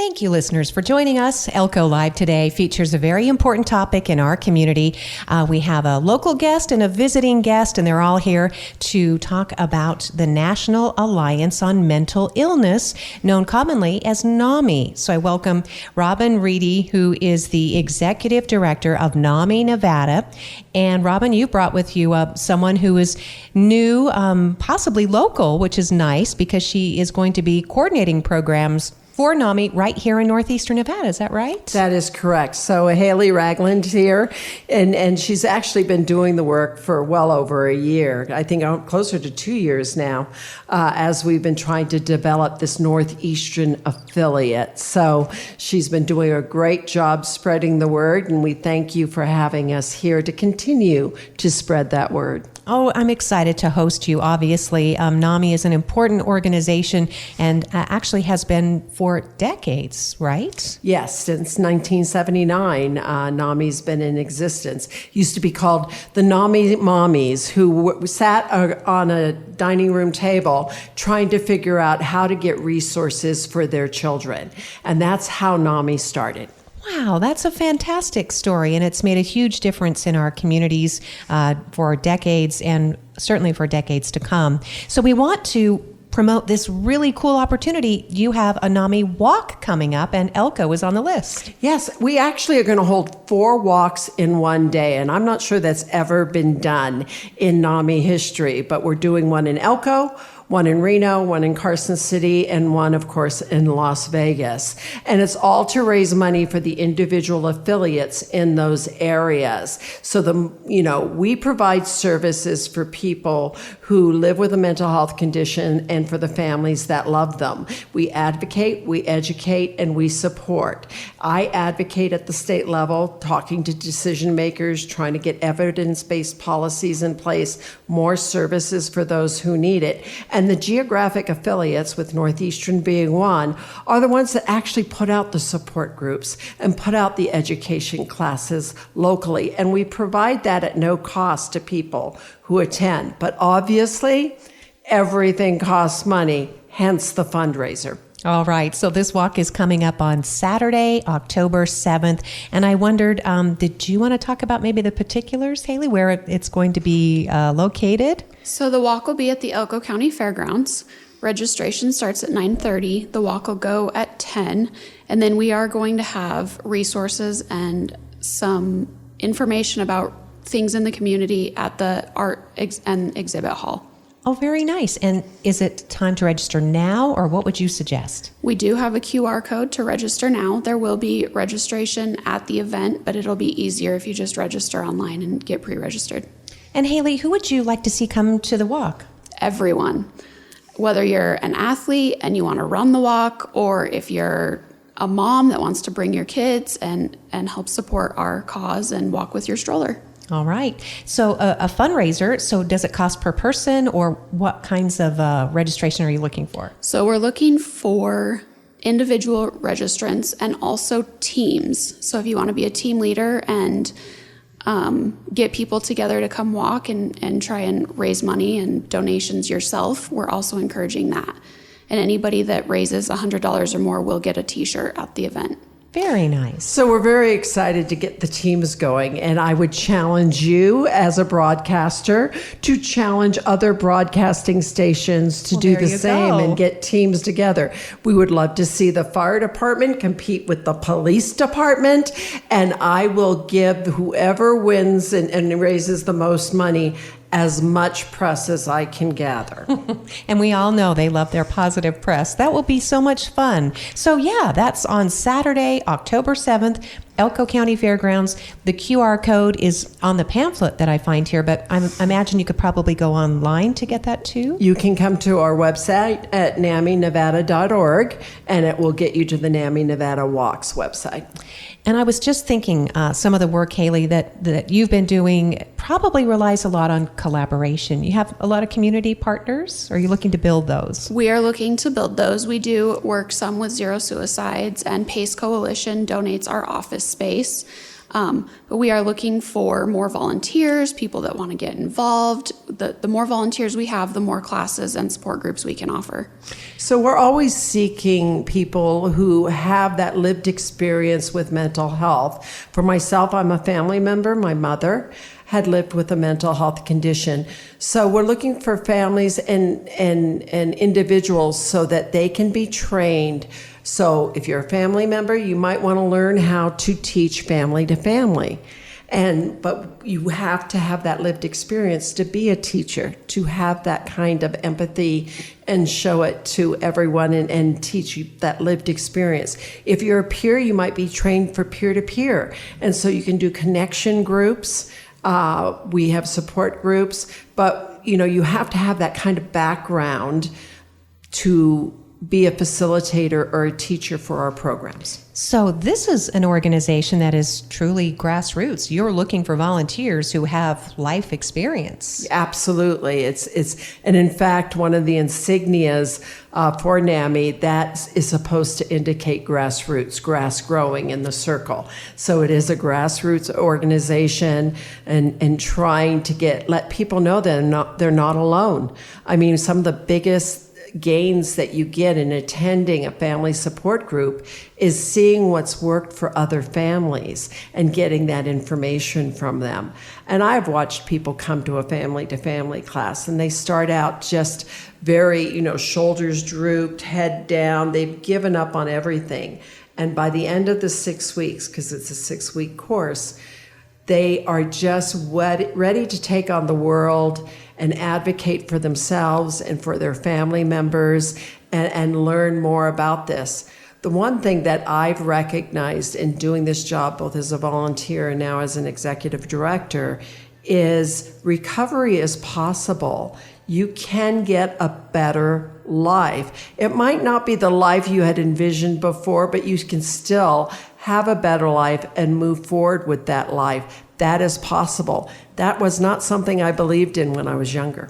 Thank you, listeners, for joining us. Elko Live today features a very important topic in our community. We have a local guest and a visiting guest, and they're all here to talk about the National Alliance on Mental Illness, known commonly as NAMI. So I welcome Robin Reedy, who is the Executive Director of NAMI Nevada. And Robin, you brought with you someone who is new, possibly local, which is nice because she is going to be coordinating programs for NAMI right here in northeastern Nevada. Is that right? That is correct. So Haley Raglund here, and she's actually been doing the work for well over a year. I think closer to 2 years now, as we've been trying to develop this northeastern affiliate. So she's been doing a great job spreading the word, and we thank you for having us here to continue to spread that word. Oh, I'm excited to host you, obviously. NAMI is an important organization and actually has been for decades, right? Yes, since 1979, NAMI's been in existence. Used to be called the NAMI Mommies, who sat on a dining room table trying to figure out how to get resources for their children. And that's how NAMI started. Wow, that's a fantastic story, and it's made a huge difference in our communities for decades and certainly for decades to come. So we want to promote this really cool opportunity. You have a NAMI walk coming up, and Elko is on the list. Yes, we actually are going to hold 4 walks in one day, and I'm not sure that's ever been done in NAMI history, but we're doing one in Elko, one in Reno, one in Carson City, and one, of course, in Las Vegas. And it's all to raise money for the individual affiliates in those areas. So we provide services for people who live with a mental health condition and for the families that love them. We advocate, we educate, and we support. I advocate at the state level, talking to decision makers, trying to get evidence-based policies in place, more services for those who need it. And the geographic affiliates, with Northeastern being one, are the ones that actually put out the support groups and put out the education classes locally. And we provide that at no cost to people who attend. But obviously, everything costs money, hence the fundraiser. All right. So this walk is coming up on Saturday, October 7th. And I wondered, did you want to talk about maybe the particulars, Haley, where it's going to be located? So the walk will be at the Elko County Fairgrounds. Registration starts at 9:30. The walk will go at 10. And then we are going to have resources and some information about things in the community at the art and exhibit hall. Oh, very nice. And is it time to register now, or what would you suggest? We do have a QR code to register now. There will be registration at the event, but it'll be easier if you just register online and get pre-registered. And Haley, who would you like to see come to the walk? Everyone. Whether you're an athlete and you want to run the walk, or if you're a mom that wants to bring your kids and help support our cause and walk with your stroller. All right. So a fundraiser, so does it cost per person, or what kinds of registration are you looking for? So we're looking for individual registrants and also teams. So if you want to be a team leader and get people together to come walk and try and raise money and donations yourself, we're also encouraging that. And anybody that raises $100 or more will get a t-shirt at the event. Very nice. So we're very excited to get the teams going, and I would challenge you as a broadcaster to challenge other broadcasting stations to do the same and get teams together. We would love to see the fire department compete with the police department, and I will give whoever wins and raises the most money as much press as I can gather. And we all know they love their positive press. That will be so much fun. So yeah, that's on Saturday, October 7th, Elko County Fairgrounds. The QR code is on the pamphlet that I find here, but I imagine you could probably go online to get that too. You can come to our website at naminevada.org, and it will get you to the NAMI Nevada Walks website. And I was just thinking, some of the work, Haley, that you've been doing probably relies a lot on collaboration. You have a lot of community partners. Or are you looking to build those? We are looking to build those. We do work some with Zero Suicides, and Pace Coalition donates our office space. But we are looking for more volunteers, people that want to get involved. The more volunteers we have, the more classes and support groups we can offer. So we're always seeking people who have that lived experience with mental health. For myself, I'm a family member. My mother had lived with a mental health condition. So we're looking for families and individuals so that they can be trained. So if you're a family member, you might want to learn how to teach family to family. But you have to have that lived experience to be a teacher, to have that kind of empathy and show it to everyone and teach you that lived experience. If you're a peer, you might be trained for peer-to-peer. And so you can do connection groups. We have support groups, but you have to have that kind of background to be a facilitator or a teacher for our programs. So this is an organization that is truly grassroots. You're looking for volunteers who have life experience. Absolutely. And in fact, one of the insignias for NAMI, that is supposed to indicate grassroots, grass growing in the circle. So it is a grassroots organization and trying to let people know that they're not alone. I mean, some of the biggest gains that you get in attending a family support group is seeing what's worked for other families and getting that information from them. And I've watched people come to a family-to-family class, and they start out just very, shoulders drooped, head down. They've given up on everything. And by the end of the 6 weeks, because it's a 6-week course, they are just ready to take on the world and advocate for themselves and for their family members and learn more about this. The one thing that I've recognized in doing this job, both as a volunteer and now as an executive director, is recovery is possible. You can get a better life. It might not be the life you had envisioned before, but you can still have a better life and move forward with that life. That is possible. That was not something I believed in when I was younger.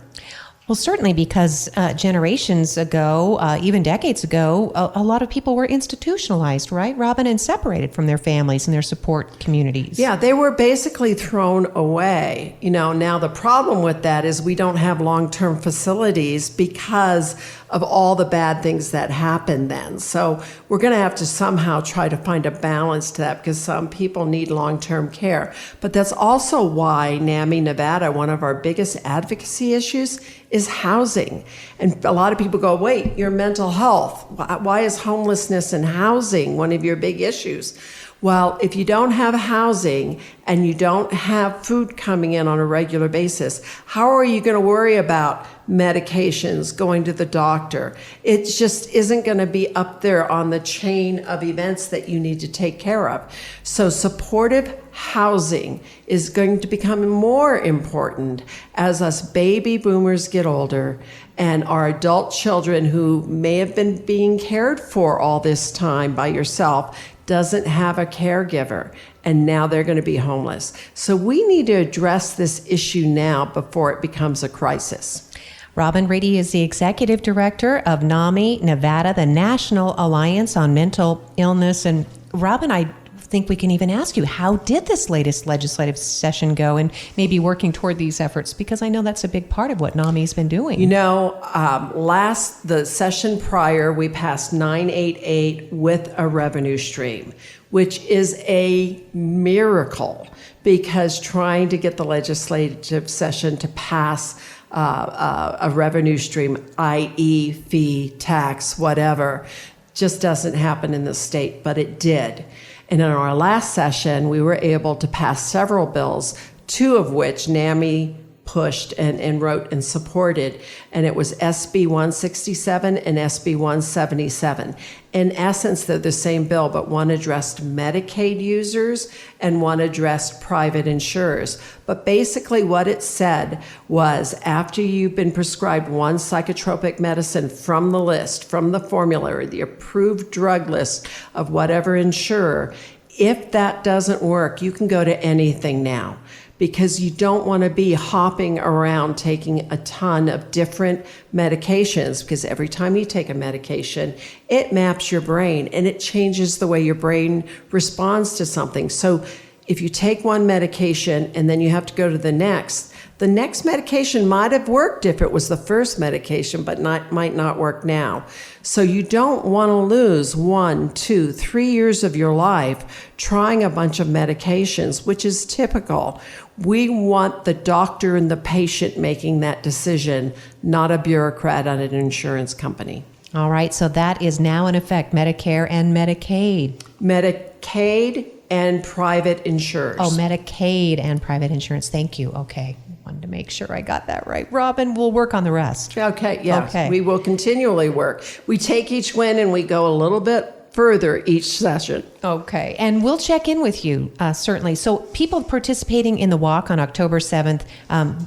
Well, certainly, because generations ago, even decades ago, a lot of people were institutionalized, right, Robin, and separated from their families and their support communities. Yeah, they were basically thrown away. Now the problem with that is we don't have long-term facilities because of all the bad things that happened then. So we're going to have to somehow try to find a balance to that because some people need long-term care. But that's also why NAMI Nevada, one of our biggest advocacy issues is housing. And a lot of people go, wait, your mental health. Why is homelessness and housing one of your big issues? Well, if you don't have housing and you don't have food coming in on a regular basis, how are you going to worry about medications, going to the doctor? It just isn't going to be up there on the chain of events that you need to take care of. So supportive housing is going to become more important as us baby boomers get older and our adult children who may have been being cared for all this time by yourself doesn't have a caregiver, and now they're going to be homeless. So we need to address this issue now before it becomes a crisis. Robin Reedy is the Executive Director of NAMI Nevada, the National Alliance on Mental Illness. And Robin, I think we can even ask you, how did this latest legislative session go and maybe working toward these efforts? Because I know that's a big part of what NAMI's been doing. The session prior, we passed 988 with a revenue stream, which is a miracle because trying to get the legislative session to pass a revenue stream, i.e. fee, tax, whatever, just doesn't happen in the state, but it did. And in our last session, we were able to pass several bills, two of which NAMI pushed and wrote and supported, and it was SB 167 and SB 177. In essence, they're the same bill, but one addressed Medicaid users and one addressed private insurers. But basically what it said was after you've been prescribed one psychotropic medicine from the list, from the formulary, the approved drug list of whatever insurer, if that doesn't work, you can go to anything now, because you don't want to be hopping around taking a ton of different medications, because every time you take a medication, it maps your brain and it changes the way your brain responds to something. So if you take one medication and then you have to go to the next medication might have worked if it was the first medication, but might not work now. So you don't want to lose 1, 2, 3 years of your life trying a bunch of medications, which is typical. We want the doctor and the patient making that decision, not a bureaucrat at an insurance company. All right, so that is now in effect, Medicare and Medicaid. Medicaid and private insurers. Oh, Medicaid and private insurance. Thank you. Okay. Wanted to make sure I got that right. Robin, we'll work on the rest. Okay, yes. Okay. We will continually work. We take each win and we go a little bit further each session. Okay, and we'll check in with you, certainly. So people participating in the walk on October 7th,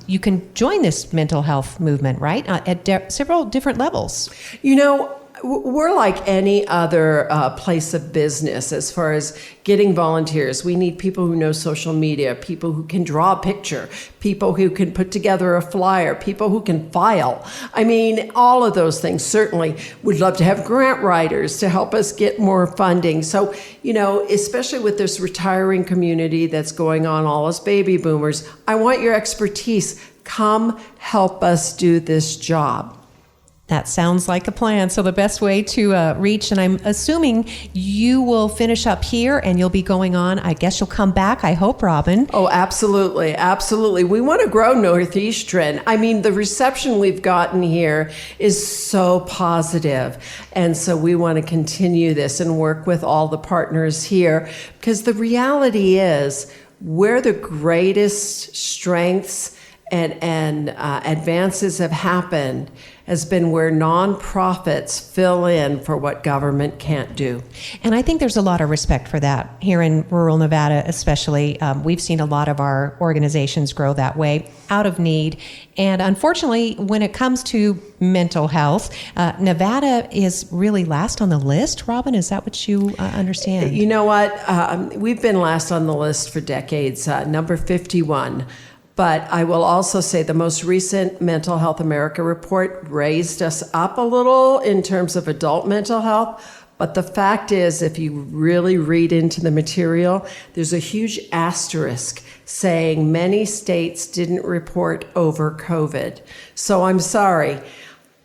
you can join this mental health movement, right, at several different levels. You know, we're like any other place of business as far as getting volunteers. We need people who know social media, people who can draw a picture, people who can put together a flyer, people who can file. I mean, all of those things. Certainly, we'd love to have grant writers to help us get more funding. So, you know, especially with this retiring community that's going on, all us baby boomers, I want your expertise. Come help us do this job. That sounds like a plan. So the best way to reach, and I'm assuming you will finish up here and you'll be going on. I guess you'll come back, I hope, Robin. Oh, absolutely. Absolutely. We want to grow Northeastern. I mean, the reception we've gotten here is so positive. And so we want to continue this and work with all the partners here, because the reality is where the greatest strengths and advances have happened has been where nonprofits fill in for what government can't do. And I think there's a lot of respect for that here in rural Nevada, especially. We've seen a lot of our organizations grow that way out of need. And unfortunately, when it comes to mental health, Nevada is really last on the list. Robin, is that what you understand? You know what? We've been last on the list for decades, number 51. But I will also say the most recent Mental Health America report raised us up a little in terms of adult mental health. But the fact is, if you really read into the material, there's a huge asterisk saying many states didn't report over COVID. So I'm sorry,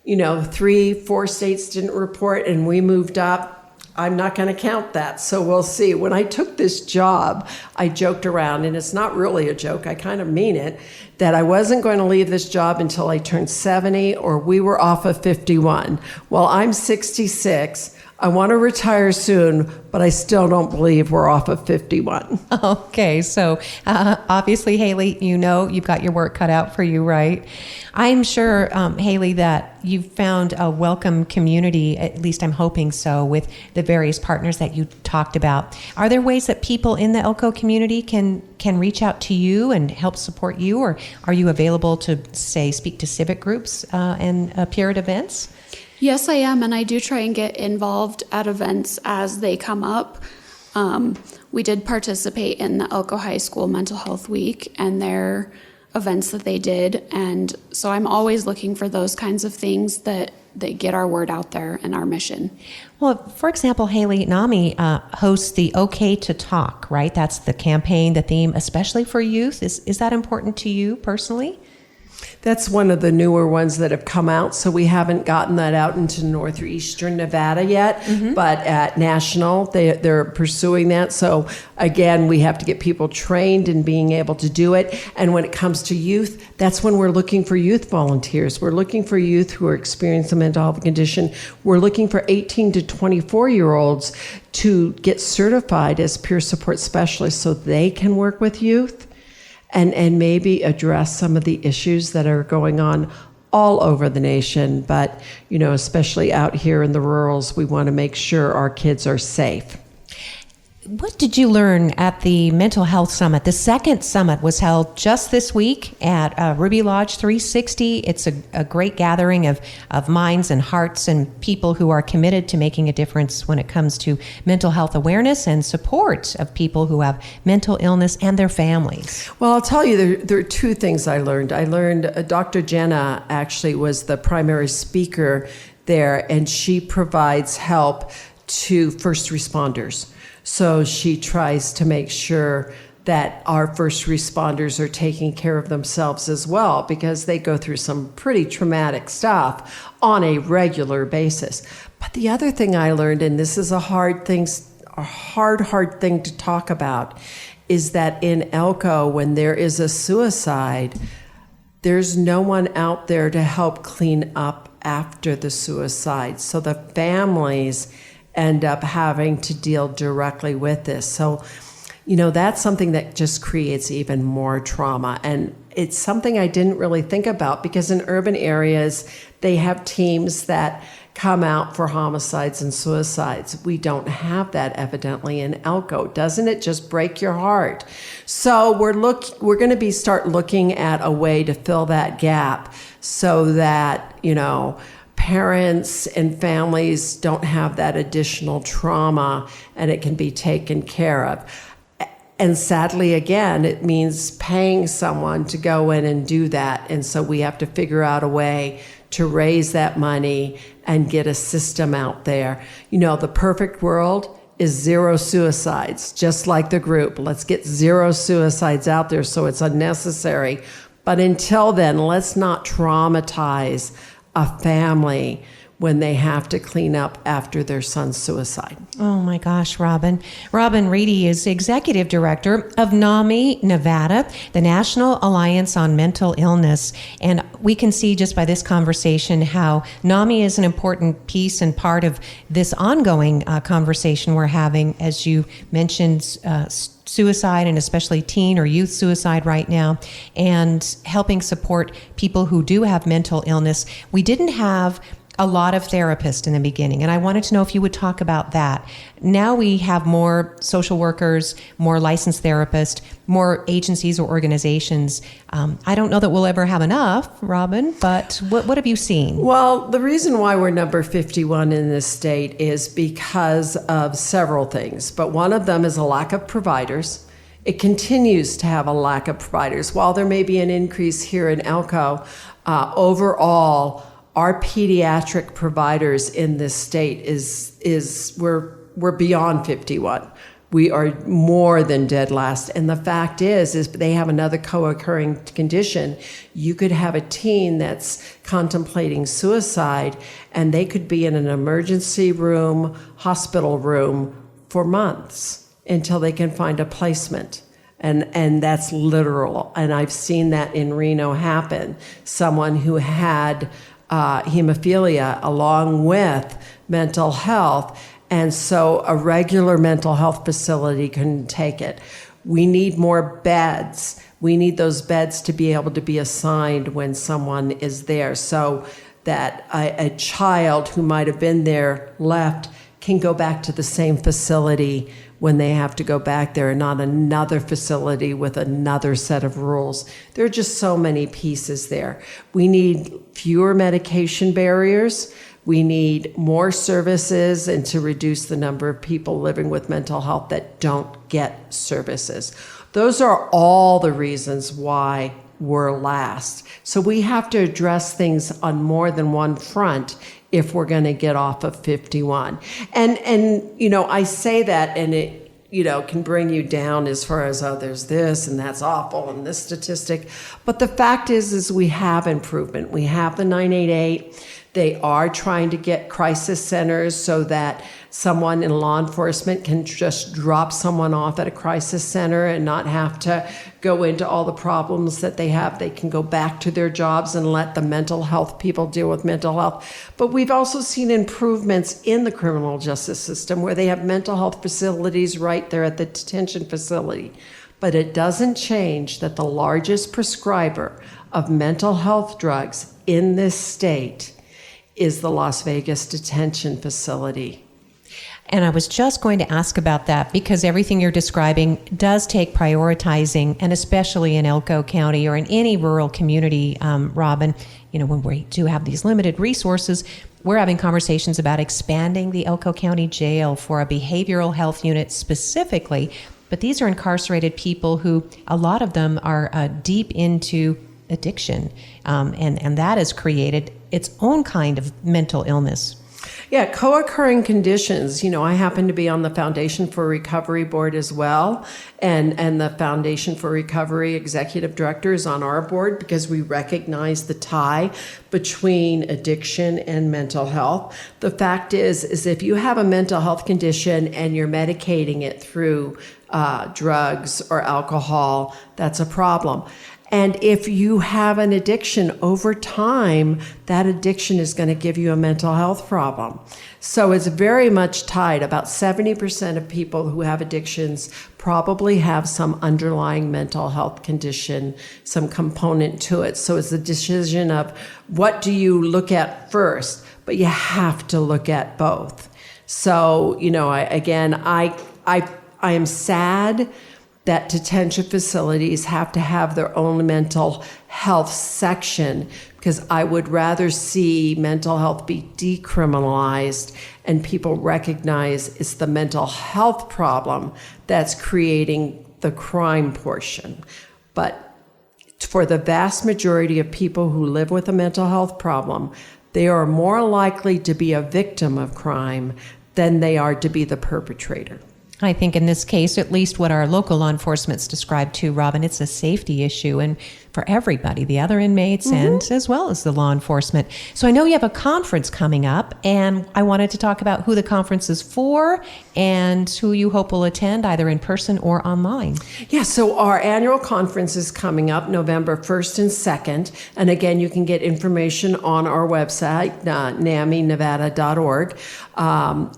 3, 4 states didn't report and we moved up. I'm not going to count that, so we'll see. When I took this job, I joked around, and it's not really a joke, I kind of mean it, that I wasn't going to leave this job until I turned 70 or we were off of 51. Well, I'm 66. I want to retire soon, but I still don't believe we're off of 51. Okay, so obviously, Haley, you've got your work cut out for you, right? I'm sure, Haley, that you've found a welcome community, at least I'm hoping so, with the various partners that you talked about. Are there ways that people in the Elko community can reach out to you and help support you, or are you available to, say, speak to civic groups and appear at events? Yes, I am, and I do try and get involved at events as they come up. We did participate in the Elko High School Mental Health Week and their events that they did, and so I'm always looking for those kinds of things that get our word out there and our mission. Well, for example, Haley, NAMI hosts the OK to Talk, right? That's the campaign, the theme, especially for youth. Is that important to you personally? That's one of the newer ones that have come out, so we haven't gotten that out into northeastern Nevada yet, but at national, they're pursuing that. So again, we have to get people trained in being able to do it. And when it comes to youth, that's when we're looking for youth volunteers. We're looking for youth who are experiencing a mental health condition. We're looking for 18 to 24-year-olds to get certified as peer support specialists so they can work with youth and maybe address some of the issues that are going on all over the nation. But, especially out here in the rurals, we want to make sure our kids are safe. What did you learn at the Mental Health Summit? The second summit was held just this week at Ruby Lodge 360. It's a great gathering of minds and hearts and people who are committed to making a difference when it comes to mental health awareness and support of people who have mental illness and their families. Well, I'll tell you, there are 2 things I learned. I learned Dr. Jenna actually was the primary speaker there, and she provides help to first responders. So she tries to make sure that our first responders are taking care of themselves as well, because they go through some pretty traumatic stuff on a regular basis. But the other thing I learned, and this is a hard thing to talk about, is that in Elko, when there is a suicide, there's no one out there to help clean up after the suicide. So the families end up having to deal directly with this. So, that's something that just creates even more trauma. And it's something I didn't really think about, because in urban areas, they have teams that come out for homicides and suicides. We don't have that evidently in Elko. Doesn't it just break your heart? So we're going to start looking at a way to fill that gap so that, parents and families don't have that additional trauma and it can be taken care of. And sadly, again, it means paying someone to go in and do that. And so we have to figure out a way to raise that money and get a system out there. The perfect world is 0 suicides, just like the group. Let's get 0 suicides out there so it's unnecessary. But until then, let's not traumatize a family when they have to clean up after their son's suicide. Oh my gosh, Robin. Robin Reedy is Executive Director of NAMI Nevada, the National Alliance on Mental Illness. And we can see just by this conversation how NAMI is an important piece and part of this ongoing conversation we're having, as you mentioned, suicide, and especially teen or youth suicide right now, and helping support people who do have mental illness. We didn't have a lot of therapists in the beginning, and I wanted to know if you would talk about that. Now we have more social workers, more licensed therapists, more agencies or organizations. I don't know that we'll ever have enough, Robin, but what have you seen? Well, the reason why we're number 51 in this state is because of several things, but one of them is a lack of providers. It continues to have a lack of providers. While there may be an increase here in Elko, overall, our pediatric providers in this state we're beyond 51. We are more than dead last. And the fact is they have another co-occurring condition. You could have a teen that's contemplating suicide, and they could be in an emergency room, hospital room for months until they can find a placement. And that's literal. And I've seen that in Reno happen. Someone who had hemophilia along with mental health, and so a regular mental health facility couldn't take it. We need more beds. We need those beds to be able to be assigned when someone is there, so that a child who might have been there left can go back to the same facility when they have to go back there, and not another facility with another set of rules. There are just so many pieces there. We need fewer medication barriers. We need more services, and to reduce the number of people living with mental health that don't get services. Those are all the reasons why we're last. So we have to address things on more than one front if we're going to get off of 51. And I say that, and it can bring you down as far as, oh, there's this and that's awful and this statistic. But the fact is we have improvement. We have the 988. They are trying to get crisis centers so that someone in law enforcement can just drop someone off at a crisis center and not have to go into all the problems that they have. They can go back to their jobs and let the mental health people deal with mental health. But we've also seen improvements in the criminal justice system where they have mental health facilities right there at the detention facility. But it doesn't change that the largest prescriber of mental health drugs in this state is the Las Vegas detention facility. And I was just going to ask about that, because everything you're describing does take prioritizing, and especially in Elko County or in any rural community, Robin, when we do have these limited resources, we're having conversations about expanding the Elko County Jail for a behavioral health unit specifically. But these are incarcerated people who, a lot of them are deep into addiction, and that has created its own kind of mental illness. Yeah, co-occurring conditions. I happen to be on the Foundation for Recovery Board as well, and the Foundation for Recovery Executive Director is on our board because we recognize the tie between addiction and mental health. The fact is if you have a mental health condition and you're medicating it through drugs or alcohol, that's a problem. And if you have an addiction over time, that addiction is going to give you a mental health problem. So it's very much tied. About 70% of people who have addictions probably have some underlying mental health condition, some component to it. So it's a decision of what do you look at first, but you have to look at both. So, I am sad that detention facilities have to have their own mental health section, because I would rather see mental health be decriminalized and people recognize it's the mental health problem that's creating the crime portion. But for the vast majority of people who live with a mental health problem, they are more likely to be a victim of crime than they are to be the perpetrator. I think in this case, at least what our local law enforcement's described to, Robin, it's a safety issue and for everybody, the other inmates and as well as the law enforcement. So I know you have a conference coming up, and I wanted to talk about who the conference is for and who you hope will attend either in person or online. Yeah, so our annual conference is coming up November 1st and 2nd. And again, you can get information on our website, NAMINevada.org.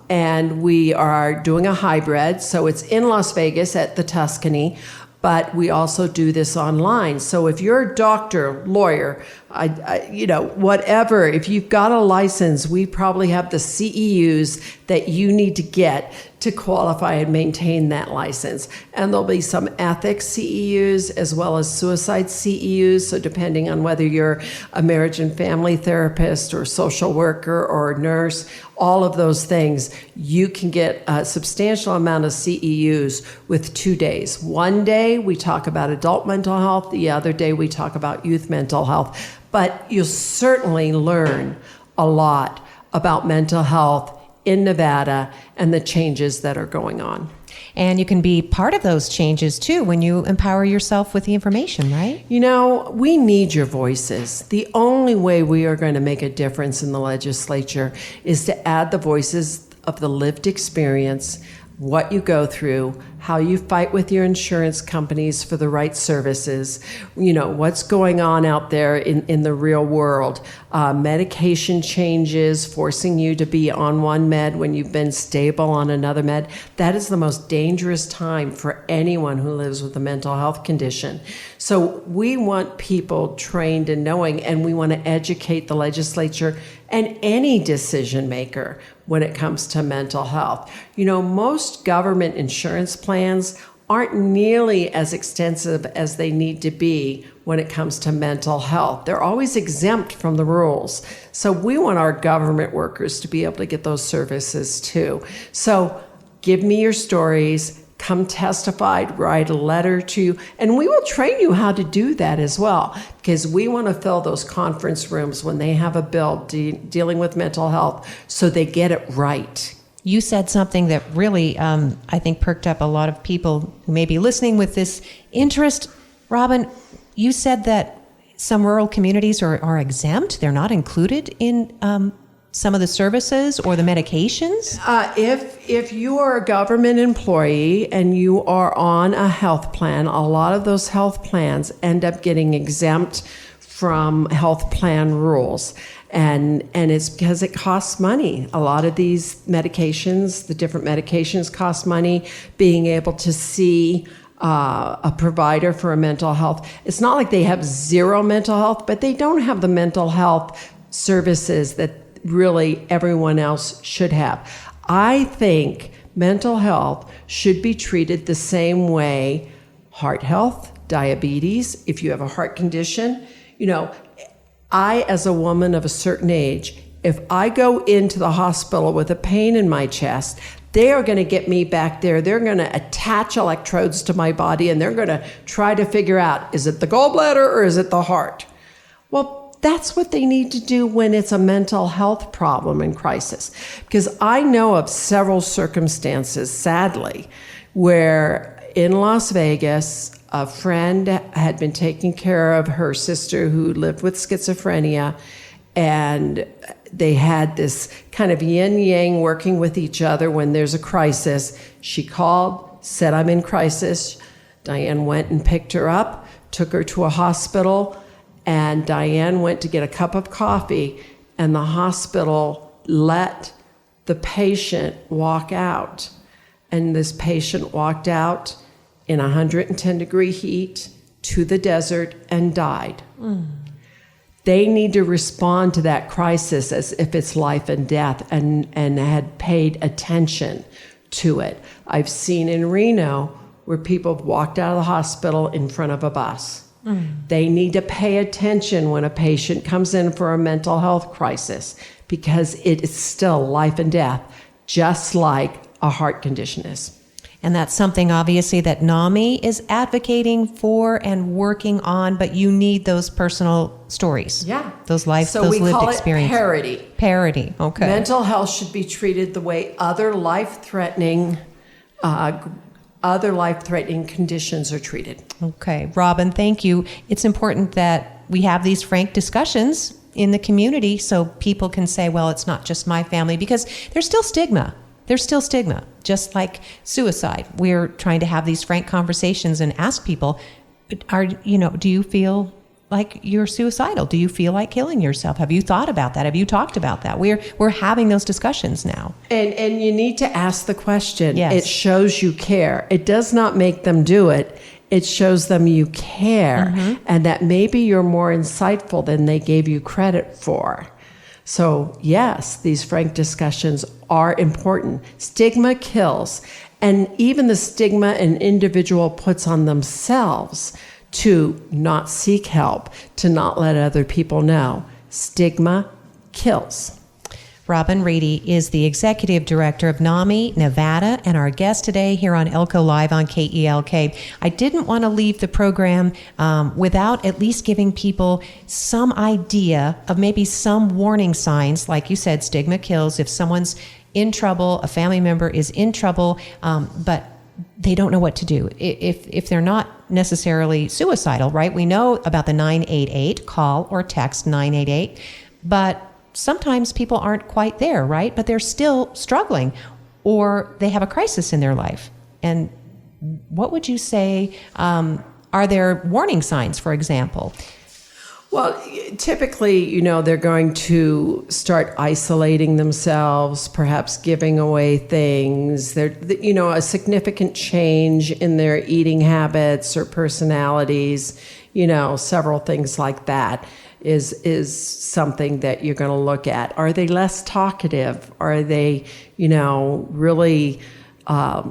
And we are doing a hybrid. So it's in Las Vegas at the Tuscany, but we also do this online. So if you're a doctor, lawyer, whatever, if you've got a license, we probably have the CEUs that you need to get to qualify and maintain that license. And there'll be some ethics CEUs as well as suicide CEUs. So depending on whether you're a marriage and family therapist or social worker or nurse, all of those things, you can get a substantial amount of CEUs with 2 days. One day we talk about adult mental health, the other day we talk about youth mental health. But you'll certainly learn a lot about mental health in Nevada and the changes that are going on. And you can be part of those changes too when you empower yourself with the information, right? We need your voices. The only way we are going to make a difference in the legislature is to add the voices of the lived experience, what you go through, how you fight with your insurance companies for the right services, what's going on out there in the real world, medication changes, forcing you to be on one med when you've been stable on another med. That is the most dangerous time for anyone who lives with a mental health condition. So we want people trained and knowing, and we want to educate the legislature and any decision maker when it comes to mental health. Most government insurance plans aren't nearly as extensive as they need to be when it comes to mental health. They're always exempt from the rules. So we want our government workers to be able to get those services too. So give me your stories. Come testify, write a letter to, and we will train you how to do that as well, because we want to fill those conference rooms when they have a bill dealing with mental health so they get it right. You said something that really, I think, perked up a lot of people who may be listening with this interest. Robin, you said that some rural communities are exempt. They're not included in some of the services or the medications? If you are a government employee and you are on a health plan, a lot of those health plans end up getting exempt from health plan rules. And it's because it costs money. A lot of these medications, the different medications cost money. Being able to see a provider for a mental health. It's not like they have zero mental health, but they don't have the mental health services that really everyone else should have. I think mental health should be treated the same way heart health, diabetes, if you have a heart condition. I, as a woman of a certain age, if I go into the hospital with a pain in my chest, they are going to get me back there. They're going to attach electrodes to my body, and they're going to try to figure out, is it the gallbladder or is it the heart? Well, That's what they need to do when it's a mental health problem in crisis. Because I know of several circumstances, sadly, where in Las Vegas, a friend had been taking care of her sister who lived with schizophrenia, and they had this kind of yin-yang working with each other when there's a crisis. She called, said, I'm in crisis. Diane went and picked her up, took her to a hospital, and Diane went to get a cup of coffee, and the hospital let the patient walk out. And this patient walked out in 110-degree heat to the desert and died. They need to respond to that crisis as if it's life and death, and had paid attention to it. I've seen in Reno where people have walked out of the hospital in front of a bus. They need to pay attention when a patient comes in for a mental health crisis, because it is still life and death, just like a heart condition is. And that's something, obviously, that NAMI is advocating for and working on, but you need those personal stories. Yeah. Those lived So we call experiences. it parity. Parity, okay. Mental health should be treated the way other life-threatening conditions are treated. Okay. Robin, thank you. It's important that we have these frank discussions in the community so people can say, well, it's not just my family, because there's still stigma. There's still stigma, just like suicide. We're trying to have these frank conversations and ask people, do you feel like you're suicidal? Do you feel like killing yourself? Have you thought about that? Have you talked about that? We're having those discussions now. And you need to ask the question. Yes. It shows you care. It does not make them do it. It shows them you care, and that maybe you're more insightful than they gave you credit for. So yes, these frank discussions are important. Stigma kills, and even the stigma an individual puts on themselves to not seek help, to not let other people know. Stigma kills. Robin Reedy is the Executive Director of NAMI Nevada and our guest today here on Elko Live on KELK. I didn't want to leave the program without at least giving people some idea of maybe some warning signs. Like you said, stigma kills. If someone's in trouble, a family member is in trouble, but they don't know what to do. If they're not necessarily suicidal, right? We know about the 988, call or text 988, but sometimes people aren't quite there, right? But they're still struggling, or they have a crisis in their life. And what would you say, are there warning signs, for example? Well, typically, they're going to start isolating themselves, perhaps giving away things. A significant change in their eating habits or personalities, several things like that is something that you're going to look at. Are they less talkative? Are they, really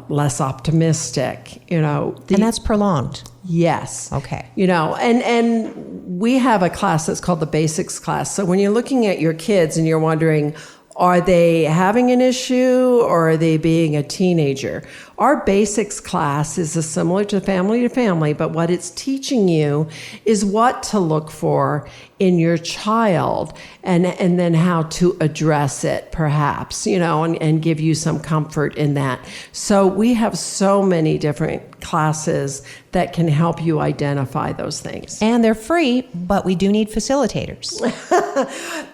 less optimistic? And that's prolonged. Yes. Okay. And we have a class that's called the basics class. So when you're looking at your kids and you're wondering, are they having an issue or are they being a teenager? Our basics class is similar to family, but what it's teaching you is what to look for in your child and then how to address it, perhaps, and give you some comfort in that. So we have so many different classes that can help you identify those things. And they're free, but we do need facilitators.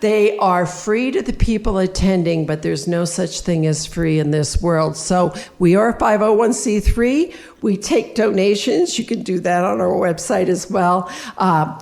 They are free to the people attending, but there's no such thing as free in this world. So we are 501c3. We take donations. You can do that on our website as well.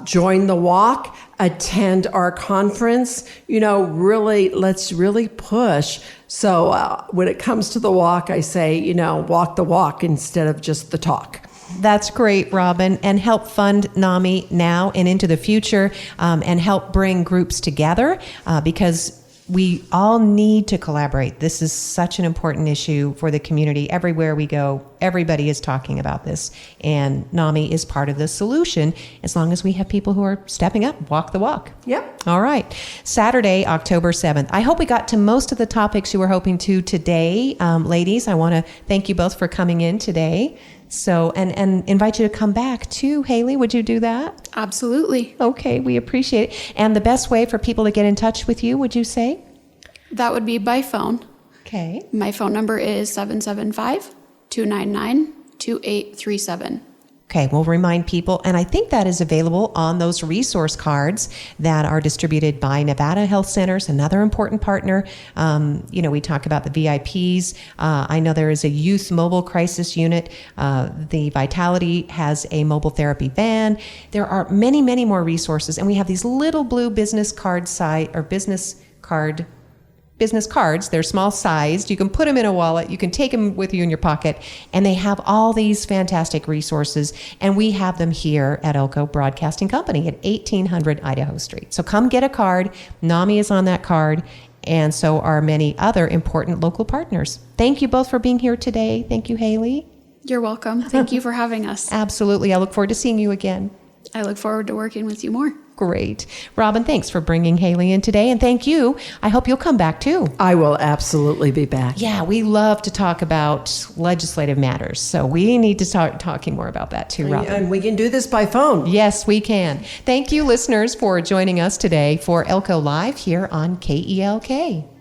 Join the walk. Attend our conference. Let's really push. So when it comes to the walk, I say, walk the walk instead of just the talk. That's great, Robin, and help fund NAMI now and into the future, and help bring groups together because we all need to collaborate. This is such an important issue for the community. Everywhere we go, everybody is talking about this, and NAMI is part of the solution as long as we have people who are stepping up, walk the walk. Yep. All right. Saturday, October 7th. I hope we got to most of the topics you were hoping to today. Ladies, I want to thank you both for coming in today. So, and invite you to come back too, Haley. Would you do that? Absolutely. Okay, we appreciate it. And the best way for people to get in touch with you, would you say? That would be by phone. Okay. My phone number is 775-299-2837. Okay, we'll remind people, and I think that is available on those resource cards that are distributed by Nevada Health Centers, another important partner. We talk about the VIPs. I know there is a youth mobile crisis unit. The Vitality has a mobile therapy van. There are many, many more resources, and we have these little blue business cards. They're small sized. You can put them in a wallet. You can take them with you in your pocket. And they have all these fantastic resources. And we have them here at Elko Broadcasting Company at 1800 Idaho Street. So come get a card. NAMI is on that card. And so are many other important local partners. Thank you both for being here today. Thank you, Haley. You're welcome. Thank you for having us. Absolutely. I look forward to seeing you again. I look forward to working with you more. Great. Robin, thanks for bringing Haley in today. And thank you. I hope you'll come back too. I will absolutely be back. Yeah, we love to talk about legislative matters. So we need to start talking more about that too, Robin. And we can do this by phone. Yes, we can. Thank you, listeners, for joining us today for Elko Live here on KELK.